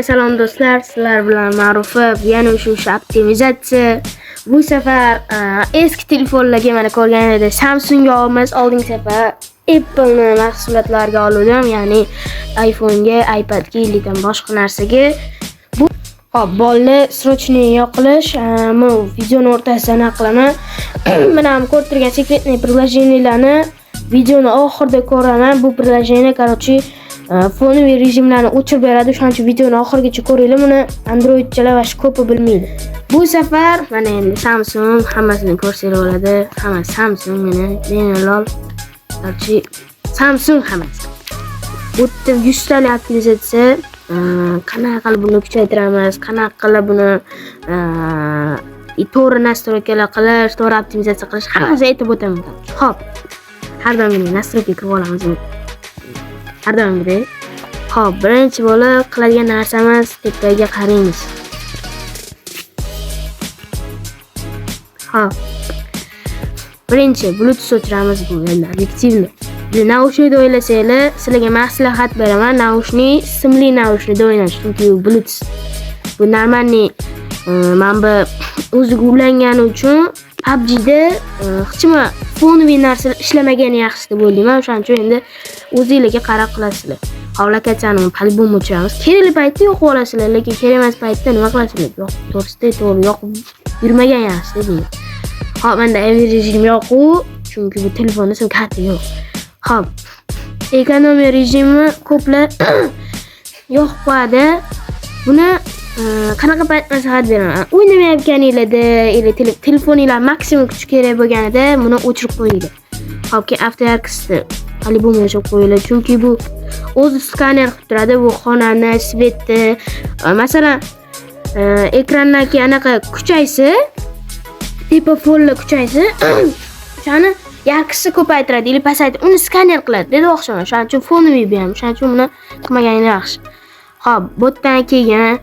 Salom do'stlar, sizlar bilan Ma'rufov. Yana o'sha optimizatsiya. Bu safar eski telefonlarga mana ko'rganingizda Samsungga olamiz. Oldingi safar Apple'ni mahsulotlarga oldim, ya'ni iPhone'ga, iPadga, yo'lidan boshqa narsaga. Bu bolni srochniy yoqilish, bu videoni o'rtasidan qilaman. Mana ham ko'rib turgan sekretniy приложенияларni videoni oxirida ko'raman. Bu приложение, короче, fonoviy rejimlarni o'chirib beradi. Shuning uchun videoni oxirigacha ko'ringlar. Buni Androidchilar va ko'pi bilmaydi. Bu safar mana endi Samsung hammasini ko'rsatib oladi. Hamma Samsung mana bemalol. Qarshi Samsung hammasi. Bu yerda 100 tali optimizatsiya, qanaqa qilib buni kuchaytiramiz, qanaqa qilib buni to'g'ri nastroykalar qilish, to'g'ri optimizatsiya qilish hammasini aytib o'taman. Xo'p. Har doim nastroyka kirib olamiz. Har doimgidek. Xo'p, birinchi bo'lib qiladigan narsamiz tepaga qaraymiz. Xo'p. Birinchi Bluetooth o'chiramiz bu endi obyektivni. Naushnikda o'ylasanglar, sizlarga maslahat beraman. Naushnik, simli naushnikda o'ynash, chunki u Bluetooth. Bu normalniy mana bu o'ziga ulangani uchun PUBG'da hech nima fonoviy narsalar ishlamagani yaxshi deb o'ylayman. Shuning uchun endi o'zingizlarga qarab qilasizlar. Hovlakatsani polibom o'chiramiz. Kerakli paytda yo'qib olasizlar, lekin kerak emas paytda nima qilasizlar? Yo'q, to'g'ri yoqib yurmagan yaxshi deyman. Hop, menda aviy rejim yo'q-ku, chunki bu telefonda sim karti yo'q. Hop. Ekonomiya rejimi ko'plar yo'q qo'yadi. Buni qanaqa payt maslahat beraman? O'ynamayotganingizda, telefoningizlar maksimum kuch kerak bo'lganida buni o'chirib qo'yinglar. Hopki aftermarketda polibom o'chirib qo'yinglar, chunki bu o'zi skaner qilib turadi, bu xonani, svetni, masalan, ekrandagi anaqa kuchaysa, tepa fonlar kuchaysa, o'shani yarqisi ko'paytiradi, ili pasaytiradi, uni skaner qiladi, dedi o'xshaman. Shuning uchun fonoviy ham, shuning uchun buni qilmaganingiz yaxshi. Xo'p, bu yerdan keyin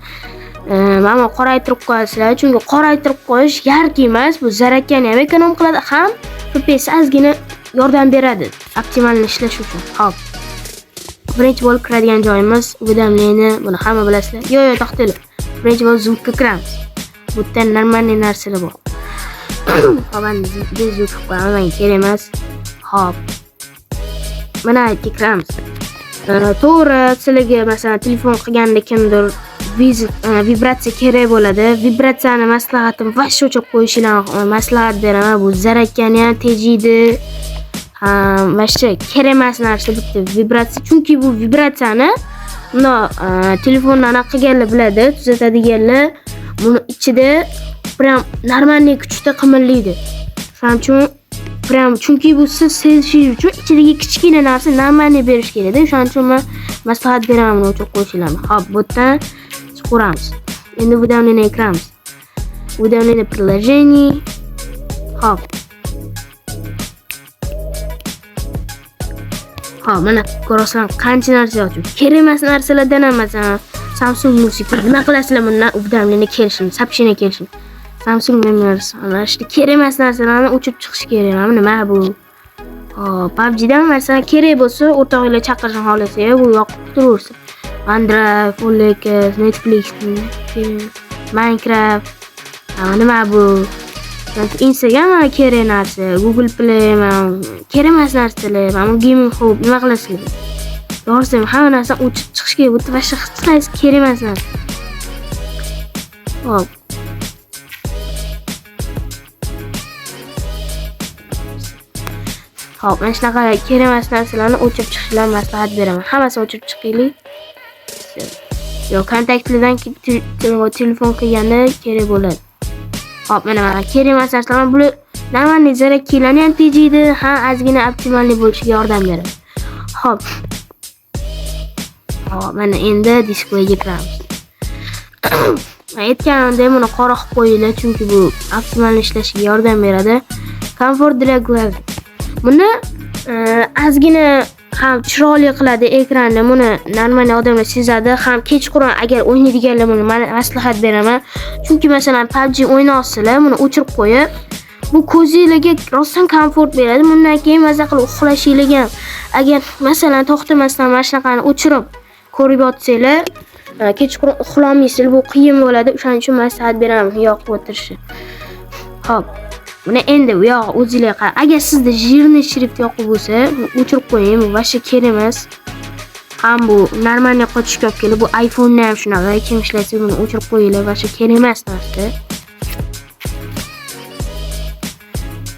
mana qoraytirib qo'yasizlar, chunki qoraytirib qo'yish yarki emas, bu zarakani ham ekonom qiladi, ham FPS ozgina yordam beradi optimal ishlash uchun. Xo'p. Birinchi bo'lib kiradigan joyimiz уведомление, buni hamma bilasizlar. Yo'q, to'xtanglar. Birinchi bo'lib звукка kiramiz. Bu yerda normalniy narsalar bor. Hop, endi звук qo'yaman, kerak emas. Hop. Mana kiramiz. To'g'ri, sizlarga masalan telefon qilganda kimdir vibratsiya kerak bo'ladi. Vibratsiyani maslahatim vaqt o'chirib qo'yishinglarni maslahat beraman. Bu zarakani ham tejiydi. Vaqti kerak emas narsa bitta vibratsiya. Chunki bu vibratsiyani buni telefondan qilganlar biladi, tuzatadiganlar. Buni ichida prям normalniy kuchda qimirlaydi. Shuning uchun prям chunki bu siz sezishingiz uchun ichidagi kichkina narsa normalniy berish kerak-da. Shuning uchun men maslahat beraman buni o'chirib qo'yishinglarni. Xo'p, bu yerdan chiqaramiz. Endi уведомление kiramiz. Уведомление приложений. Xo'p. Xo'p, mana ko'rasizlar qancha narsa yo'q. Kerak emas narsalardan ham masalan Samsung Music nima qilasizlar bundan уведомление kelishini, сообщение kelishini. Samsung memories, ana shu kerak emas narsalarni o'chirib chiqish kerak. Nima bu? Hop, PUBG'dan masalan kerak bo'lsa, o'rtog'inglar chaqirishni xohlasa, bu yoqib turaversin. OneDrive, OneLake, Netflix, Minecraft, nima bu? Instagram kerak narsa, Google Play, kerak emas narsalar, mana gaming hub, nima qilasizlar? To'g'risi, hamma narsa o'chib chiqish kerak, bu boshqa hech qaysi kerak emas narsa. Hop. Hop, mana shunaqa kerak emas narsalarni o'chirib chiqishlarni maslahat beraman. Hammasini o'chirib chiqaylik. Yo, kontaktlardan telefon qilganda kerak bo'ladi. Hop, mana kerak emas narsalar bu normalniy zaraklarni ham tejiydi, ham ozgina optimalniy bo'lishiga yordam beradi. Hop. Hop, mana endi displeyga kiramiz. Aytganimdek, buni qora qilib qo'yinglar, chunki bu optimal ishlashiga yordam beradi. Comfort Regular. Buni ozgina ham chiroyli qiladi ekranni. Buni normalniy odamlar sezadi. Ham kechqurun agar o'ynaydiganlar buni maslahat beraman. Chunki masalan PUBG o'ynaysizlar, buni o'chirib qo'yib, bu ko'zingizga rostdan komfort beradi. Bundan keyin maza qilib uxlashingizga agar masalan to'xtamasdan mana shunaqani o'chirib ko'rib yotsanglar, kechqurun uxlolmaysizlar, bu qiyin bo'ladi. O'shaning uchun maslahat beraman yoqib o'tirishni. Xo'p. Buni endi bu yoq o'zingizga qarang. Agar sizda jирный shrift yoqib bo'lsa, o'chirib qo'ying. Bu vashta kerak emas. Ham bu normalniy qochishga olib keladi. Bu iPhone'da ham shunaqa. Kim ishlatsa buni o'chirib qo'yinglar. Vashta kerak emas narsa.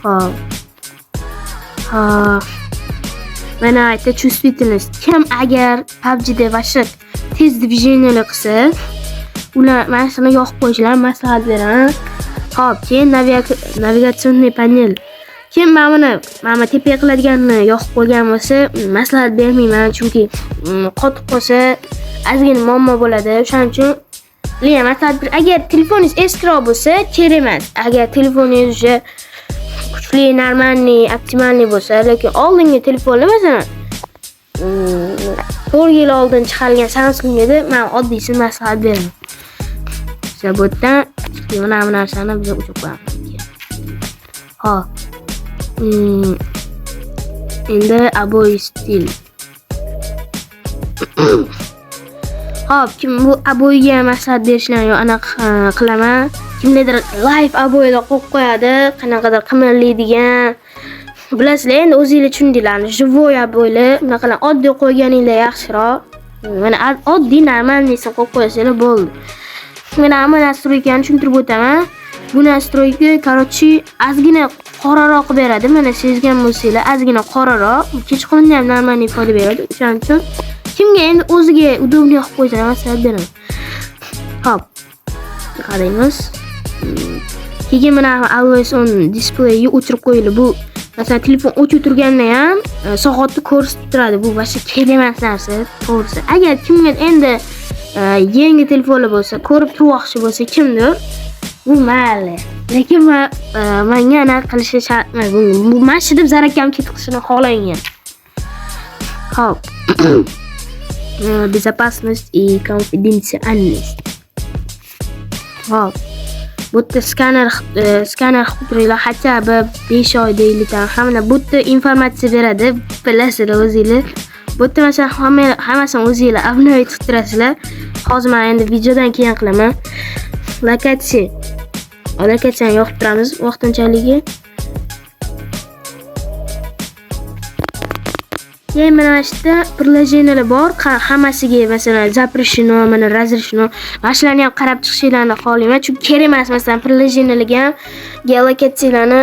Xo'p. Mana aytdi чувствительность. Kim agar PUBG'da vashta tez движениялар qilsa, ular mana shuni yoqib qo'yishlar maslahat beraman. Xo'p, keyin navigatsionniy panel. Kim mana tepaga qiladiganni yoqib qo'ygan bo'lsa, maslahat bermayman, chunki qotib qolsa ozgina muammo bo'ladi. O'shaning uchun maslahat agar telefoningiz eskiroq bo'lsa, kerak emas. Agar telefoningiz o'sha kuchli, normalniy, optimalniy bo'lsa, lekin oldingi telefonlar masalan 4 yil oldin chiqarilgan Samsung edi, men oddiysini maslahat beraman. O'sha bo'tdan mana bu narsani biz o'chirib qo'yamiz. Xo'p. Endi aboy stil. Xo'p, kim bu aboyga maslahat berishlarni yo anaqa qilaman. Kimlardir live aboylar qo'yib qo'yadi, qanaqadir qimirlaydigan. Bilasizlar, endi o'zingizlar tushundinglarmi? Живой aboylar, bunaqalar oddiy qo'yganinglar yaxshiroq. Mana oddiy normalniysini qo'yib qo'ysanglar bo'ldi. Mana hamma nastroykani tushuntirib o'taman. Bu nastroyka, короче, ozgina qoraroq beradi. Mana sezgan bo'lsanglar, ozgina qoraroq, kechqurunda ham normalniy foyda beradi. O'shaning uchun kimga endi o'ziga udobniy qilib qo'ysa, maslahat beraman. Hop. Qaraymiz. Keyin mana always on displayni o'chirib qo'yinglar. Bu masalan telefon o'chib turganda ham soatni ko'rsatib turadi. Bu vashta kerak emas narsa, to'g'risi. Agar kimga endi yangi telefonlar bo'lsa, ko'rib turmoqchi bo'lsa kimdir, bu mayli. Lekin menga anaqa qilishi shart emas. Bu mana deb zarakam ketishini xohlagan. Xo'p. Безопасность и конфиденциальность. Xo'p. Bu yerda skaner qilib turinglar, hatto 5 oy deyilgan. Hamma bu yerda informatsiya beradi, bilasizlar o'zingizlar. Bu yerda masalan hammasini o'zingizlar obnoviy qilib turasizlar. Hozir men endi videodan keyin qilaman. Lokatsiyani yoqib turamiz vaqtinchaligiga. Keyin mana shunda приложениялар bor. Hammasiga masalan запрещено, mana разрешено. Mashlarni ham qarab chiqishinglarni xohlayman, chunki kerak emas masalan приложенияларga ham geolokatsiyalarni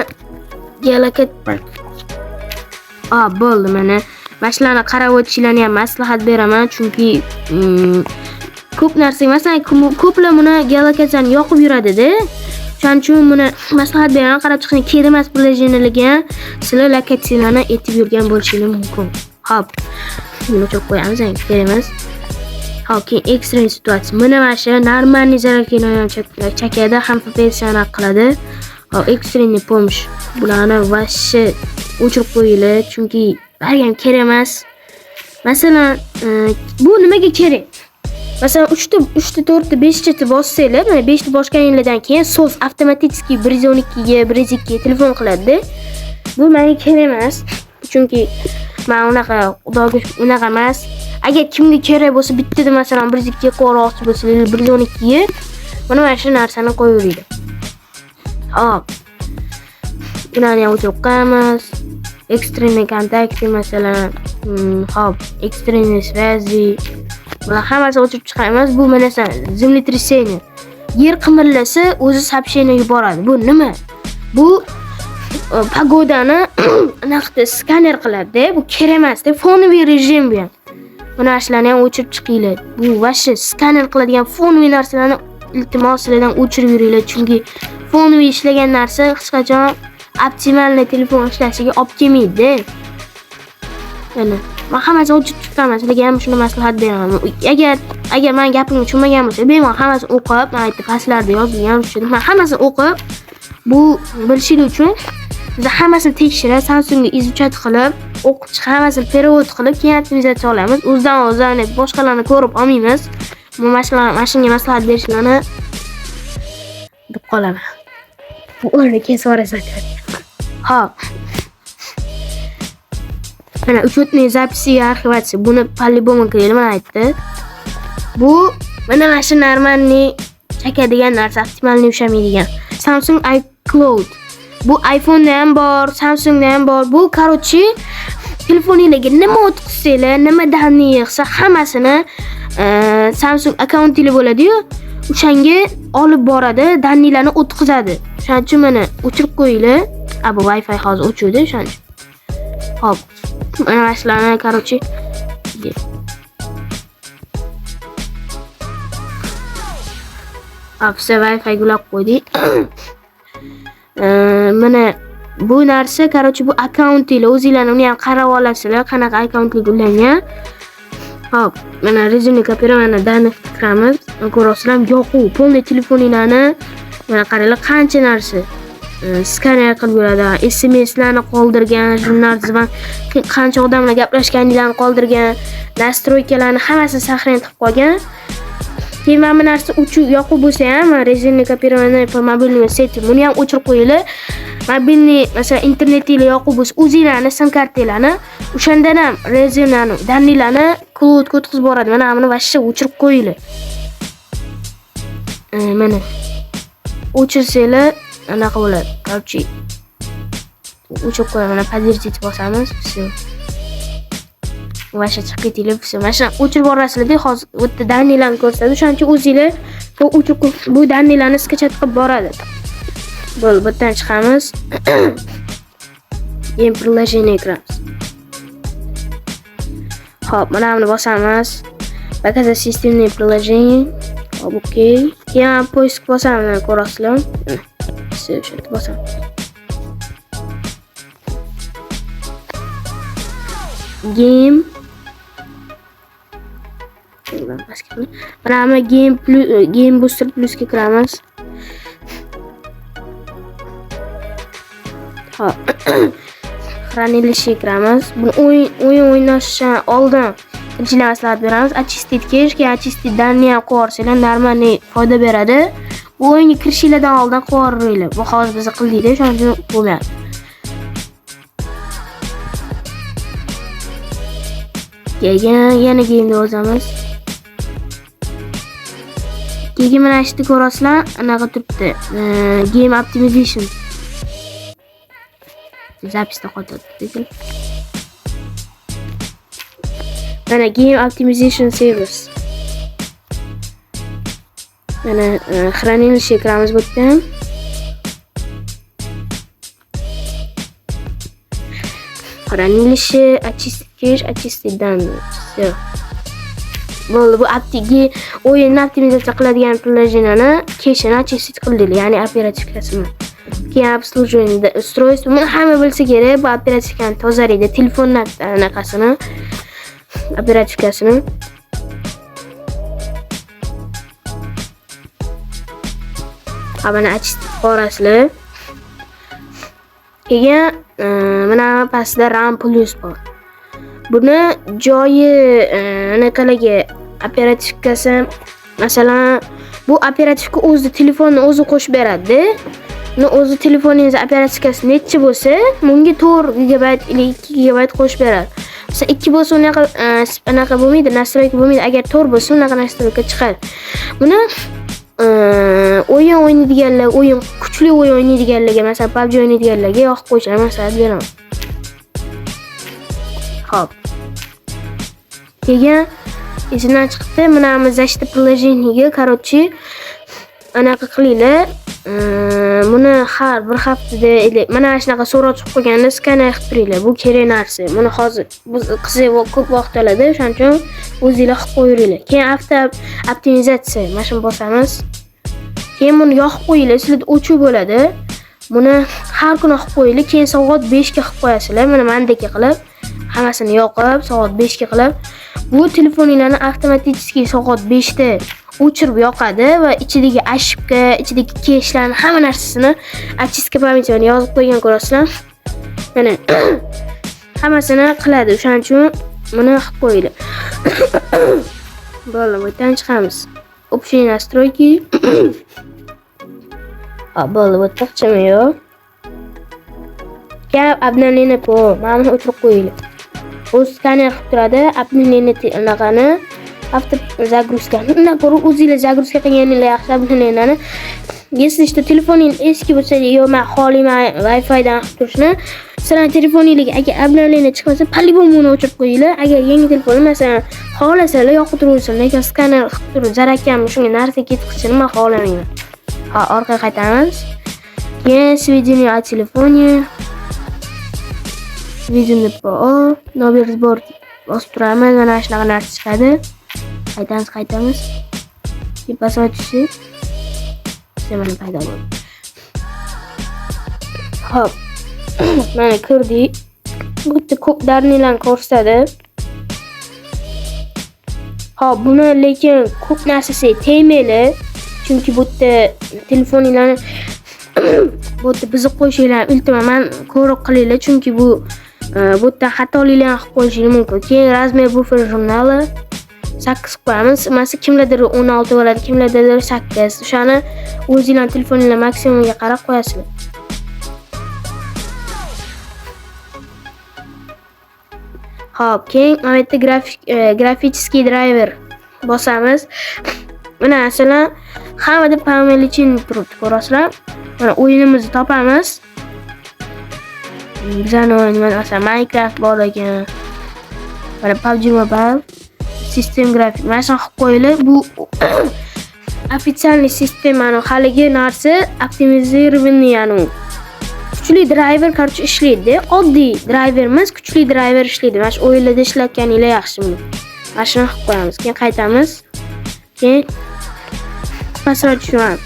bo'ldi mana. Mashlarni qarab o'tishinglarni ham maslahat beraman, chunki ko'p narsa masalan ko'plar buni geolokatsiyani yoqib yuradi-da. Shuning uchun buni maslahat beraman, qarab chiqing, kerak emas приложенияларga sizlar lokatsiyalarni etib yurgan bo'lishingiz mumkin. Hop. Buni o'chirib qo'yamiz, kerak emas. Hop, keyin ekstrem situatsiya. Mana shu normalniy zarakini ham chakadi, ham FPS-ni qiladi. Hop, ekstremniy pomosh. Bularni vashshi o'chirib qo'yinglar, chunki bargam kerak emas. Masalan, bu nimaga kerak? Masalan 3 ta, 4 ta, 5 ta bossanglar, mana 5 ta bosganinglardan keyin SOS avtomatik 112 ga 102 ga telefon qiladi. Bu menga kerak emas. Chunki men unaqa unaqa emas. Agar kimga kerak bo'lsa bittada masalan 102 ga qo'ymoqchi bo'lsangiz 112 ga mana shu narsani qo'yavering. Hop. Bularni ham o'chirib qo'yamiz. Ekstremniy kontakti masalan, hop, ekstremniy связи. Bular hammasini o'chirib chiqamiz. Bu mana землетрясение. Yer qimirlasa o'zi сообщение yuboradi. Bu nima? Bu pagodani anaqa skaner qiladi. Bu kerak emas-da, fonoviy rejim bu ham. Buni ashlarni ham o'chirib chiqinglar. Bu vashta skaner qiladigan fonoviy narsalarni iltimos sizlardan o'chirib yuringlar, chunki fonoviy ishlagan narsa hech qachon optimalniy telefon ishlashiga olib kelmaydi. Mana men hammasini o'chirib chiqaman, sizlarga ham shuni maslahat beraman. Agar men gapimni tushunmagan bo'lsa, bemalol hammasini o'qib, men aytib pastlarda yozilgan uchun men hammasini o'qib, bu bilishingiz uchun biz hammasini tekshirib, Samsungga izuchat qilib, o'qib chiqib, hammasini перевод qilib, keyin optimizatsiya olamiz. O'zdan boshqalarni ko'rib olmaymiz. Bu mashinaga maslahat berishlarni deb qolaman. Bu o'rni kesib o'rasan. Hop. Mana uchotniy zapisi arxivatsiya. Buni по-любому qilaylik, men aytdi. Bu Mana shu normalniy chakadigan narsa, optimalniy ushamaydigan. Samsung iCloud. Bu iPhone'da ham bor, Samsungda ham bor. Bu короче telefoningizga nima o'tkazsanglar, nima danni yig'sa hammasini Samsung akkauntingiz bo'ladi-yu, o'shanga olib boradi, dannilarni o'tkazadi. Shuning uchun mana o'chirib qo'yinglar. Bu Wi-Fi hozir o'chirdi, shuning uchun. Xo'p. Mana shularni короче Afsa Wi-Fi gulab qo'ydik. Mana bu narsa короче bu akkauntingiz, o'zingizlarni uni ham qarab olasizlar, qanaqa akkauntingiz ulangan. Hop, mana rejimni kopirani danni qilamiz. Ko'rasizlar, yo'q, polni telefoninglarni mana qaranglar qancha narsa. Skaner qilib yuradi, SMSlarni qoldirgan, jurnalizm qancha odamlar gaplashganliklarini qoldirgan, nastroykalarni hammasini saqlanib qolgan. Keyin mana bu narsa o'chib yoqib bo'lsa ham, rejimni kopirani mobilniy setting buni ham o'chirib qo'yinglar. Mobilniy, masalan, internetingiz yoqib bo'lsa, o'zingizlarning sim kartangizni o'shandan ham rejimlarni, dannilarni cloudga o'tkazib boradi. Mana buni vashcha o'chirib qo'yinglar. Mana o'chirsanglar anaqa bo'ladi. Короче, o'chirib qo'yamiz. Mana подтвердить bosamiz. Все. Vashcha chiqib ketinglar. Все. Mana shuni o'chirib borasizlar-da, hozir bu yerda dannilarni ko'rsatadi. Shuning uchun o'zingizlar bu o'chirib bu dannilarni skachat qilib boradi. Bo'ldi, bu yerdan chiqamiz. Game приложение kiramiz. Xo'p, mana buni bosamiz. Показать системные приложения. Hop, okey. Keyin poisk bosamiz, ko'rasizlar. Все, shuni bosamiz. Game. Mana game booster plusga kiramiz. Hop. Хранилище kiramiz. Buni o'yin o'ynashdan oldin birinchi maslahat beramiz. Очистить kerak, keyin очистить danni ham qo'yarsangiz normalniy foyda beradi. Bu o'yinga kirishingizdan oldin qo'yinglar. Bu hozir biz qildik-da, shuning uchun bo'lmaydi. Yana game'ni o'zamiz. Keyin mana ishni ko'rasizlar, anaqa turibdi. Game optimization. Zapisda qoldirdik. Mana game optimization service. Mana хранилище kiramiz bu yerdan. Хранилище очистить данные. Все. Bo'ldi, bu o'yinni optimizatsiya qiladigan приложениeni keshini очистить qildik, ya'ni operativkasini. Keyin обслуживание устройства. Buni hamma bilsa kerak, bu operativkani tozalaydi, telefonning anaqasini, operativkasini. Mana очистить qorasizlar. Keyin mana pastda RAM plus bor. Buni joyi anaqalarga operativkasi, masalan, bu operativka o'zi telefonni o'zi qo'shib beradi. Uni o'zi telefoningiz operativkasi necha bo'lsa, bunga 4 GB yoki 2 GB qo'shib beradi. Masalan, 2 bo'lsa anaqa bo'lmaydi, nastroyka bo'lmaydi. Agar 4 bo'lsa, unaqa nastroyka chiqadi. Buni o'yin o'ynaydiganlar, kuchli o'yin o'ynaydiganlarga, masalan, PUBG o'ynaydiganlarga yoqib qo'yishni maslahat beraman. Xo'p. Keyin izidan chiqdi. Mana защита приложениеga, короче, anaqa qilinglar. Buni har bir haftada mana shunaqa so'rov chiqib qolganda skaner qilib turinglar. Bu kerak narsa. Buni hozir biz qiziq ko'p vaqt oladi, shuning uchun o'zingizlar qilib qo'yinglar. Keyin optimizatsiya, mana shuni bosamiz. Keyin buni yoqib qo'yinglar, sizlarda o'chib bo'ladi. Buni har kuni qilib qo'yinglar, keyin soat 5 ga qilib qo'yasizlar. Mana mendagi qilib, hammasini yoqib, soat 5 ga qilib, bu telefoninglarni avtomatik soat 5 da o'chirib yoqadi va ichidagi ashibka, ichidagi keshlarni hamma narsasini очистка памятini yozib qo'ygan ko'rasizlar. Mana hammasini qiladi. O'shaning uchun buni qilib qo'yinglar. Bo'ldi, bu yerdan chiqamiz. Общие настройки. Bo'ldi, bu taqchimi yo'q. Keyin обновление по, mana o'chirib qo'yinglar. Bu skaner qilib turadi, обновление anaqani Avtozagruzka. Undan ko'ra o'zingizlar zagruzka qilganinglar yaxshi bilinadi. Если telefoningiz eski bo'lsa, yo men xohlayman Wi-Fi dan qilib turishni, sizlar telefoningizga agar обновление chiqmasa, по-любому uni o'chirib qo'yinglar. Agar yangi telefonni masalan xohlasalar yoqib turaversinlar, lekin skaner qilib turib zarakam shunga narsa ketkizishni men xohlamayman. Ha, orqaga qaytamiz. Keyin сведения о телефоне. Сведения по номер сбор bosib turamiz. Mana shunaqa narsa chiqadi. Qaytamiz. Password tushdi. Mana paydo bo'ldi. Hop. Mana kirdik. Bu yerda ko'p darnilarni ko'rsatadi. Hop, buni lekin ko'p narsasi tegmaydi. Chunki bu yerda telefoninglarni bu yerda buzib qo'yishinglarni iltimos ko'rib qilinglar, chunki bu yerda xatoliklarni qilib qo'yishingiz mumkin. Keyin razmer buffer jurnali 8 qo'yamiz. Masalan, kimlardir 16 bo'ladi, kimlardir 8. O'shani o'zingizlar telefoninglar maksimumiga qarab qo'yasizlar. Hop, keyin mana yerda grafический driver bosamiz. Mana masalan, hammada pamelichen turibdi, ko'rasizlar. Mana o'yinimizni topamiz. Bizani o'yinimiz masalan Minecraft bor ekan. Mana PUBG Mobile sistem grafik. Mana shuni qilib qo'yinglar. Bu официальный sistemani haligi narsa optimizirованный, ya'ni kuchli driver qarshi ishlaydi. Oddiy driverimiz kuchli driver ishlaydi. Mana shu o'yinlarda ishlatganinglar yaxshi buni. Mana shuni qilib qo'yamiz. Keyin qaytamiz. Keyin password tushiramiz.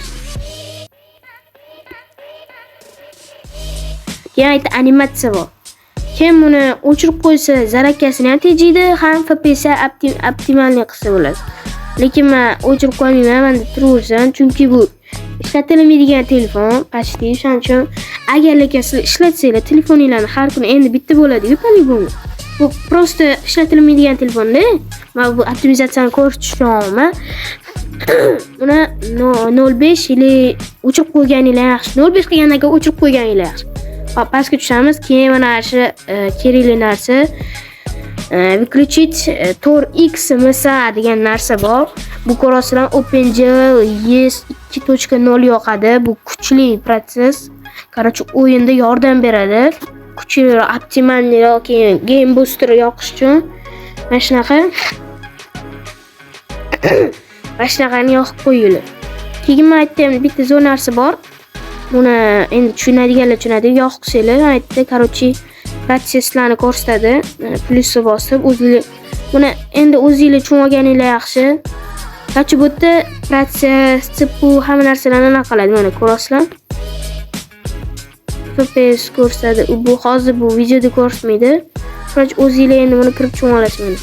Keyin animatsiya bor. Kim buni o'chirib qo'ysa, zarakasini ham tejaydi, ham FPS optimalni qilsa bo'ladi. Lekin men o'chirib qo'ymayman, menda turaversin, chunki bu ishlatilmaydigan telefon, почти shuning uchun agar lekin sizlar ishlatsanglar, telefoninglarni har kuni endi bitta bo'ladi-ku, по-любому. Bu просто ishlatilmaydigan telefonda, men bu optimizatsiyani ko'rsatishim. Buni 05 ili o'chirib qo'yganinglar yaxshi. 05 qilgandan keyin o'chirib qo'yganinglar yaxshi. Hop, pastga tushamiz. Keyin mana shu kerakli narsa выключить Tor X MSA degan narsa bor. Bu ko'rasizlar OpenGL ES 2.0 yoqadi. Bu kuchli proses. Короче, o'yinda yordam beradi. Kuchli optimalni yoki game booster yoqish uchun mana shunaqa Mashinani yoqib qo'yinglar. Keyin men aytdim, bitta zo'r narsa bor. Buni endi tushunadiganlar tushunadi. Yoqib qo'yinglar. Aytdi, короче, protsesslarni ko'rsatadi. Plusni bosib, o'zingizlar buni endi o'zingizlar tushunganinglar yaxshi. Qarchi bu yerda protsess, bu hamma narsalarni aniq qiladi. Mana ko'rasizlar. FPS ko'rsatadi. Bu hozir bu videoda ko'rsatmaydi. Qarchi o'zingizlar endi buni kirib tushuna olasizlar.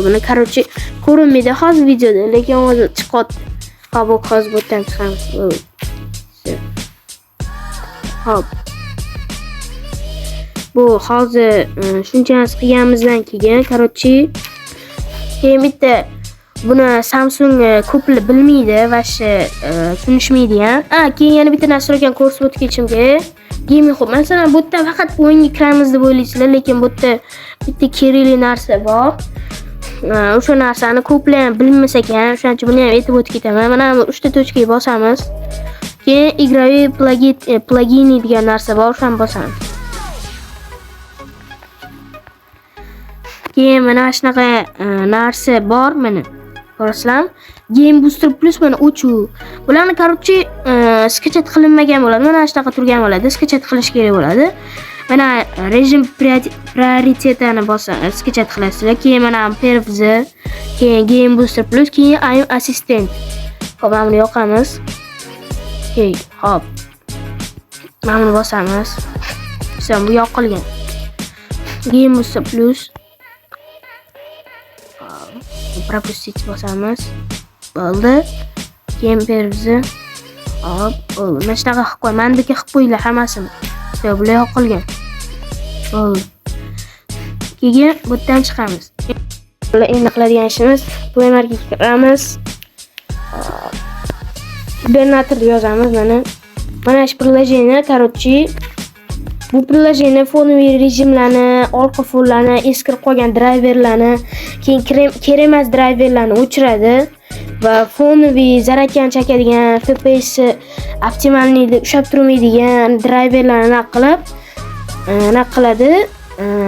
Buni короче ko'rinmaydi hozir videoda, lekin hozir chiqadi. Hop, hozir bu yerdan chiqamiz. Hop. Bu hozir shuncha narsa qilganimizdan keyin короче keyin bitta buni Samsung ko'plar bilmaydi va tushunishmaydi ham. Keyin yana bitta narsa ekan ko'rsatib o'tib ketishim kerak. Game xo'p, masalan bu yerda faqat o'yinga kiramiz deb o'ylaysizlar, lekin bu yerda bitta kerakli narsa bor. O'sha narsani ko'plar ham bilmasa ekan, shuning uchun buni ham aytib o'tib ketaman. Mana 3 ta tochkaga bosamiz. Keyin игровые plugini degan narsa bor, shuni bosamiz. Keyin mana shunaqa narsa bor, mana ko'rasizlar. Game Booster Plus mana o'chu. Bularni короче sketchat qilinmagan bo'ladi. Mana shunaqa turgan bo'ladi. Sketchat qilish kerak bo'ladi. Mana rejim prioritetini bosasiz, sketchat qilasizlar. Keyin mana Perfz, keyin Game Booster Plus, keyin IM Assistant. Hop, mana buni yoqamiz. Keyin hop. Mana buni bosamiz. Sen bu yoqilgan. Game Booster Plus. Пропустить bosamiz. Bo'ldi. Keyin Perfz. Hop, bo'ldi. Mana shunaqa qilib qo'y. Mendagi qilib qo'yinglar hammasini. Bular yoqilgan. Bo'ldi. Keyin bu yerdan chiqamiz. Bular endi qiladigan ishimiz Play Marketga kiramiz. Hibernator yozamiz mana. Mana shu приложение, короче, Bu priложение fonoviy rejimlarni, orqa fonlarni, eskirib qolgan drayverlarni, keyin kerak emas drayverlarni o'chiradi va fonoviy zaryadkani chakadigan, FPS optimallikni ushlab turmaydigan drayverlarni qiladi.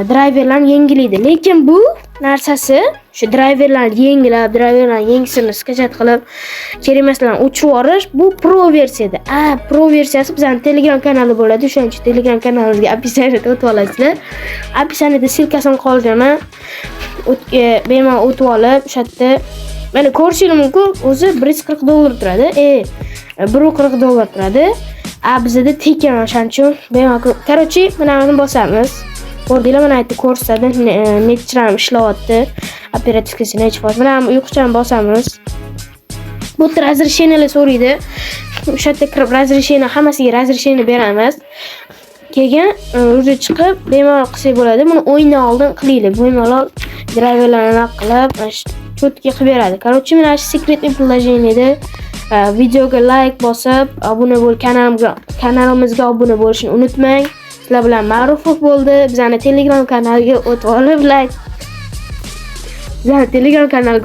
Drayverlarni yangilaydi. Lekin bu narsasi shu drayverlarni yangilab, drayverlarning yangisini skachat qilib, kerak emaslarni o'chirib yuborish bu pro versiyada. Pro versiyasi bizning Telegram kanali bo'ladi. O'shaning uchun Telegram kanalimizga описаниеga o'tib olasizlar. Описаниеda silkasini qoldirman. Bemalol o'tib olib, o'sha yerda mana ko'rishingiz mumkin, o'zi $140 turadi. $140 turadi. Bizda tekin o'shaning uchun bemalol. Короче, mana bosamiz. Ko'rdinglar, mana yerda ko'rsatadi, nechchiram ishlayapti. Operativkasini hech foiz. Mana uyquchani bosamiz. Bu razрешениyalar so'raydi. O'sha yerda kirib razрешение, hammasiga razрешение beramiz. Keyin o'zi chiqib bemalol qilsak bo'ladi. Buni o'yindan oldin qilaylik. Bemalol driverlarni qilib, cho'tga qilib beradi. Короче, mana shu sekretli priложениеda videoga like bosib, obuna bo'l, kanalimizga obuna bo'lishni unutmang. Sizlar bilan ma'rufov bo'ldi. Bizning Telegram kanaliga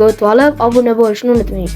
o'tib olib, obuna bo'lishni unutmang.